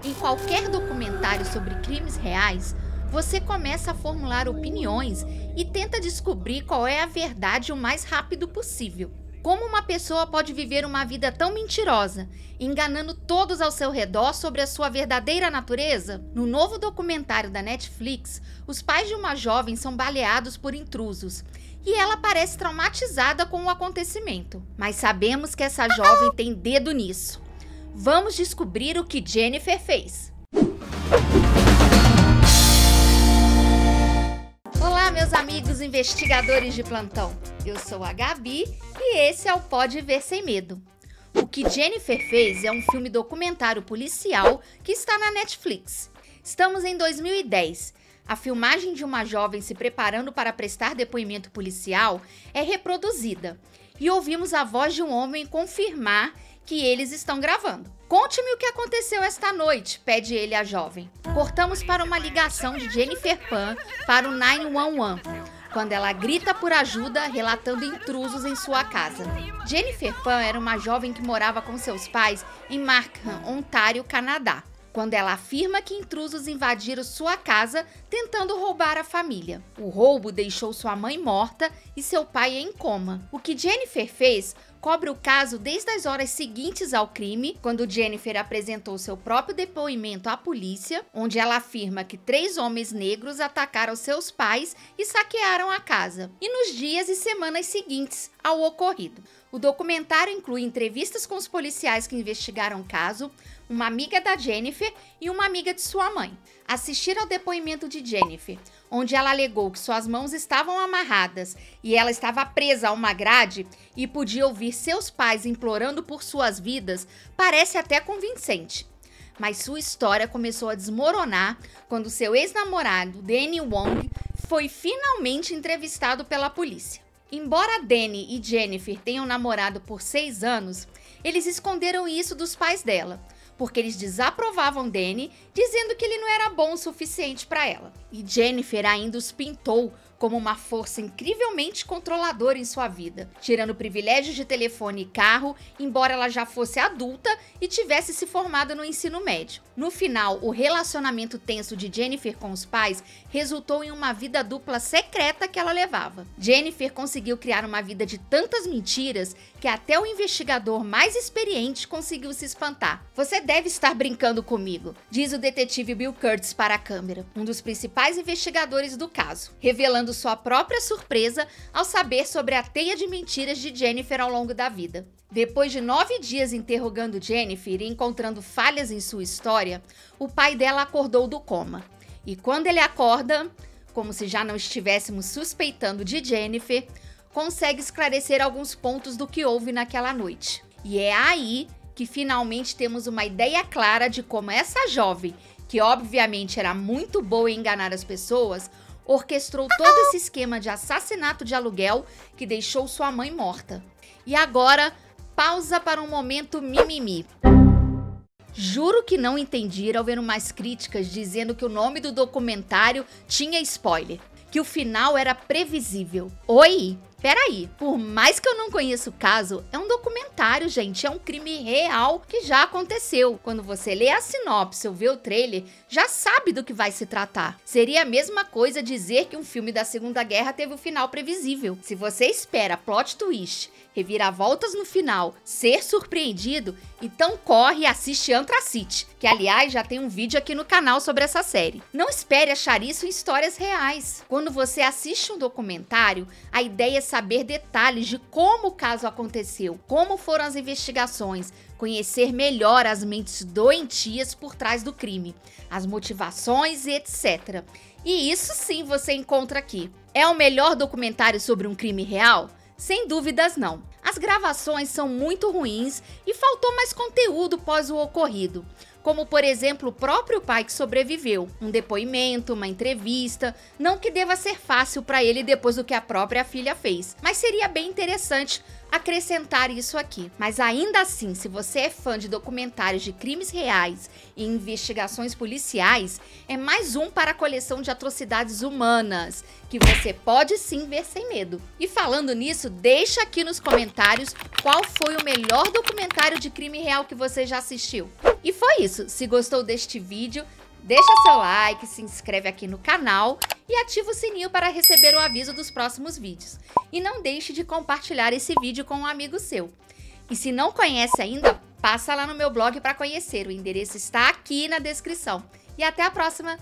Em qualquer documentário sobre crimes reais, você começa a formular opiniões e tenta descobrir qual é a verdade o mais rápido possível. Como uma pessoa pode viver uma vida tão mentirosa, enganando todos ao seu redor sobre a sua verdadeira natureza? No novo documentário da Netflix, os pais de uma jovem são baleados por intrusos e ela parece traumatizada com o acontecimento. Mas sabemos que essa jovem tem dedo nisso. Vamos descobrir o que Jennifer fez. Olá, meus amigos investigadores de plantão. Eu sou a Gabi e esse é o Pode Ver Sem Medo. O que Jennifer fez é um filme documentário policial que está na Netflix. Estamos em 2010. A filmagem de uma jovem se preparando para prestar depoimento policial é reproduzida e ouvimos a voz de um homem confirmar que eles estão gravando. Conte-me o que aconteceu esta noite, pede ele à jovem. Cortamos para uma ligação de Jennifer Pan para o 911, quando ela grita por ajuda, relatando intrusos em sua casa. Jennifer Pan era uma jovem que morava com seus pais em Markham, Ontário, Canadá, quando ela afirma que intrusos invadiram sua casa tentando roubar a família. O roubo deixou sua mãe morta e seu pai em coma. O que Jennifer fez cobre o caso desde as horas seguintes ao crime, quando Jennifer apresentou seu próprio depoimento à polícia, onde ela afirma que 3 homens negros atacaram seus pais e saquearam a casa, e nos dias e semanas seguintes ao ocorrido. O documentário inclui entrevistas com os policiais que investigaram o caso, uma amiga da Jennifer e uma amiga de sua mãe. Assistir ao depoimento de Jennifer, onde ela alegou que suas mãos estavam amarradas e ela estava presa a uma grade e podia ouvir seus pais implorando por suas vidas, parece até convincente. Mas sua história começou a desmoronar quando seu ex-namorado, Danny Wong, foi finalmente entrevistado pela polícia. Embora Danny e Jennifer tenham namorado por 6 anos, eles esconderam isso dos pais dela, porque eles desaprovavam Danny, dizendo que ele não era bom o suficiente para ela. E Jennifer ainda os pintou como uma força incrivelmente controladora em sua vida, tirando privilégios de telefone e carro, embora ela já fosse adulta e tivesse se formado no ensino médio. No final, o relacionamento tenso de Jennifer com os pais resultou em uma vida dupla secreta que ela levava. Jennifer conseguiu criar uma vida de tantas mentiras que até o investigador mais experiente conseguiu se espantar. Você deve estar brincando comigo, diz o detetive Bill Kurtz para a câmera, um dos principais investigadores do caso, revelando sua própria surpresa ao saber sobre a teia de mentiras de Jennifer ao longo da vida. Depois de 9 dias interrogando Jennifer e encontrando falhas em sua história, o pai dela acordou do coma. E quando ele acorda, como se já não estivéssemos suspeitando de Jennifer, consegue esclarecer alguns pontos do que houve naquela noite. E é aí que finalmente temos uma ideia clara de como essa jovem, que obviamente era muito boa em enganar as pessoas, orquestrou todo esse esquema de assassinato de aluguel que deixou sua mãe morta. E agora, pausa para um momento mimimi. Juro que não entendi ao ver umas críticas dizendo que o nome do documentário tinha spoiler, que o final era previsível. Oi? Peraí, por mais que eu não conheça o caso, é um documentário, gente, é um crime real que já aconteceu. Quando você lê a sinopse ou vê o trailer, já sabe do que vai se tratar. Seria a mesma coisa dizer que um filme da Segunda Guerra teve um final previsível. Se você espera plot twist, reviravoltas no final, ser surpreendido, então corre e assiste Antracite, que aliás já tem um vídeo aqui no canal sobre essa série. Não espere achar isso em histórias reais. Quando você assiste um documentário, a ideia é saber detalhes de como o caso aconteceu, como foram as investigações, conhecer melhor as mentes doentias por trás do crime, as motivações e etc. E isso sim você encontra aqui. É o melhor documentário sobre um crime real? Sem dúvidas não. As gravações são muito ruins e faltou mais conteúdo pós o ocorrido, como por exemplo o próprio pai que sobreviveu, um depoimento, uma entrevista, não que deva ser fácil para ele depois do que a própria filha fez, mas seria bem interessante acrescentar isso aqui. Mas ainda assim, se você é fã de documentários de crimes reais e investigações policiais, é mais um para a coleção de atrocidades humanas, que você pode sim ver sem medo. E falando nisso, deixa aqui nos comentários qual foi o melhor documentário de crime real que você já assistiu. E foi isso. Se gostou deste vídeo, deixa seu like, se inscreve aqui no canal e ativa o sininho para receber o aviso dos próximos vídeos. E não deixe de compartilhar esse vídeo com um amigo seu. E se não conhece ainda, passa lá no meu blog para conhecer. O endereço está aqui na descrição. E até a próxima!